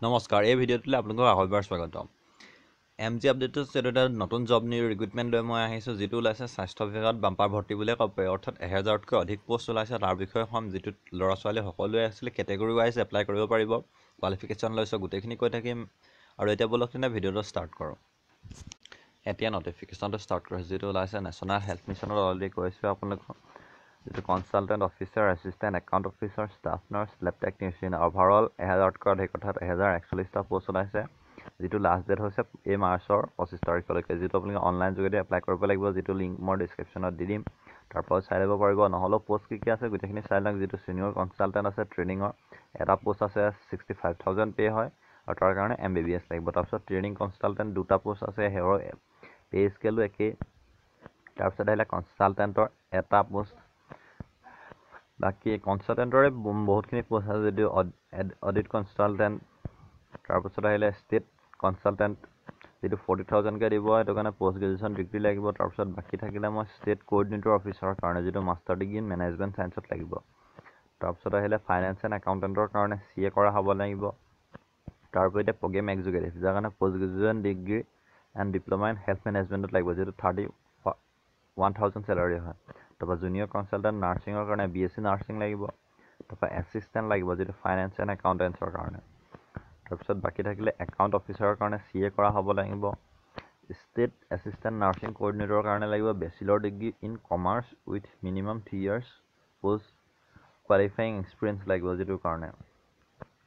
নমস্কাৰ এই ভিডিঅ'টোলৈ আপোনালোকক আহ্বান স্বাগতম এমজি আপডেটৰ এটা নতুন জব নিউ ৰিক্ৰুটমেণ্ট লৈ মই আহিছোঁ যিটো ওলাইছে স্বাস্থ্য বিভাগত বাম্পাৰ ভৰ্তি বুলিয়ে ক'ব পাৰি অৰ্থাৎ 1000তকৈ অধিক পোষ্ট ওলাইছে তাৰ বিষয়ে ক'ম যিটোত ল'ৰা ছোৱালী সকলোৱে আছিলে কেটেগৰী ৱাইজ এপ্লাই কৰিব পাৰিব কোৱালিফিকেশ্যন লৈছোঁ গোটেইখিনি কৈ থাকিম আৰু এতিয়া বলক তেনে ভিডিঅ'টো ষ্টাৰ্ট কৰোঁ এতিয়া নটিফিকেশ্যনটো ষ্টাৰ্ট কৰিছোঁ যিটো ওলাইছে নেশ্যনেল হেল্থ মিছনত অলৰেডি কৈছোঁ আপোনালোকক যিটো consultant officer assistant account officer staff nurse lab technician overall 1000তকৈ অধিক অৰ্থাৎ 1041টা পোষ্ট ওলাইছে যিটো লাষ্ট ডেট হৈছে এই মাৰ্চৰ 25 তাৰিখলৈকে যিটো আপোনালোকে অনলাইন যোগেদি এপ্লাই কৰিব লাগিব যিটো লিংক মই ডিছক্ৰিপশ্যনত দি দিম তাৰপৰা চাই ল'ব পাৰিব নহ'লেও পোষ্ট কি আছে গোটেইখিনি চাই লওক যিটো ছিনিয়ৰ কনচালটেণ্ট আছে ট্ৰেইনিঙৰ এটা পোষ্ট আছে 65,000 পে' হয় আৰু তাৰ কাৰণে MBBS লাগিব তাৰপিছত ট্ৰেইনিং কনচালটেণ্ট দুটা পোষ্ট আছে সেয়াৰ পে' স্কেলো একেই তাৰপিছত আহিলে কনচালটেণ্টৰ এটা পোষ্ট বাকী কনচালটেণ্টৰে বহুতখিনি পোষ্ট আছে যদিও অডিট কনচালটেণ্ট তাৰপিছত আহিলে ষ্টেট কনচালটেণ্ট যিটো 40,000কৈ দিব সেইটো কাৰণে পষ্ট গ্ৰেজুৱেশ্যন ডিগ্ৰী লাগিব তাৰপিছত বাকী থাকিলে মই ষ্টেট কোঅৰ্ডিনেটৰ অফিচাৰৰ কাৰণে যিটো মাষ্টাৰ ডিগ্ৰী ইন মেনেজমেণ্ট ছায়েন্সত লাগিব তাৰপিছত আহিলে ফাইনেন্স এণ্ড একাউণ্টেণ্টৰ কাৰণে CA কৰা হ'ব লাগিব তাৰপৰি এতিয়া প্ৰগ্ৰেম এক্সিকিউটিভ যাৰ কাৰণে post graduation degree and diploma in health মেনেজমেণ্টত লাগিব যিটো 31,000 চেলাৰী হয় তাৰপৰা জুনিয়ৰ কনচালটেণ্ট নাৰ্ছিঙৰ কাৰণে BSc নাৰ্ছিং লাগিব তাৰপৰা এছিষ্টেণ্ট লাগিব যিটো ফাইনেন্স এণ্ড একাউণ্টেঞ্চৰ কাৰণে তাৰপিছত বাকী থাকিলে একাউণ্ট অফিচাৰৰ কাৰণে CA কৰা হ'ব লাগিব ষ্টেট এছিষ্টেণ্ট নাৰ্ছিং কোঅৰ্ডিনেটৰৰ কাৰণে লাগিব bachelor degree in commerce with minimum 3 years post qualifying experience লাগিব যিটোৰ কাৰণে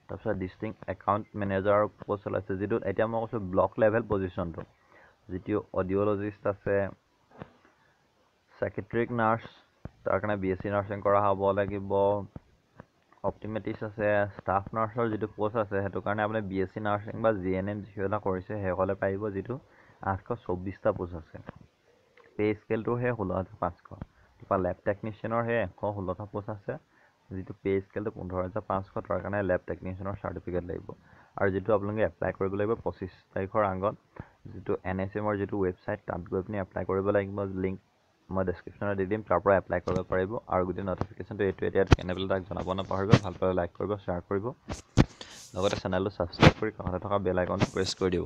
তাৰপিছত ডিষ্ট্ৰিক্ট একাউণ্ট মেনেজাৰৰ পোষ্ট ওলাইছে যিটোত এতিয়া মই কৈছোঁ ব্লক লেভেল পজিশ্যনটো যিটো অডিঅ'লজিষ্ট আছে ছেক্ৰেট্ৰিক নাৰ্ছ তাৰ কাৰণে BSc নাৰ্ছিং কৰা হ'ব লাগিব অপটিমেটিক্স আছে ষ্টাফ নাৰ্ছৰ যিটো পোষ্ট আছে সেইটো কাৰণে আপুনি BSc নাৰ্ছিং বা GNM যিসকলে কৰিছে সেইসকলে পাৰিব যিটো 824টা পোষ্ট আছে পে' স্কেলটো সেই 16,500 তাৰপৰা লেব টেকনিচিয়ানৰ সেই 116টা পোষ্ট আছে যিটো পে' স্কেলটো 15,500 তাৰ কাৰণে লেব টেকনিচিয়ানৰ চাৰ্টিফিকেট লাগিব আৰু যিটো আপোনালোকে এপ্লাই কৰিব লাগিব 25 তাৰিখৰ আগত যিটো NSMৰ যিটো ৱেবছাইট তাত গৈ পিনি এপ্লাই কৰিব লাগিব লিংক মই ডেছক্ৰিপশ্যনত দি দিম তাৰপৰা এপ্লাই কৰিব পাৰিব আৰু গোটেই নটিফিকেশ্যনটো এইটো এতিয়া কেনেকৈ তাক জনাব নাপাহৰিব ভাল পালে লাইক কৰিব শ্বেয়াৰ কৰিব লগতে চেনেলটো ছাবস্ক্ৰাইব কৰি কাষতে থকা বেল আইকনটো প্ৰেছ কৰি দিব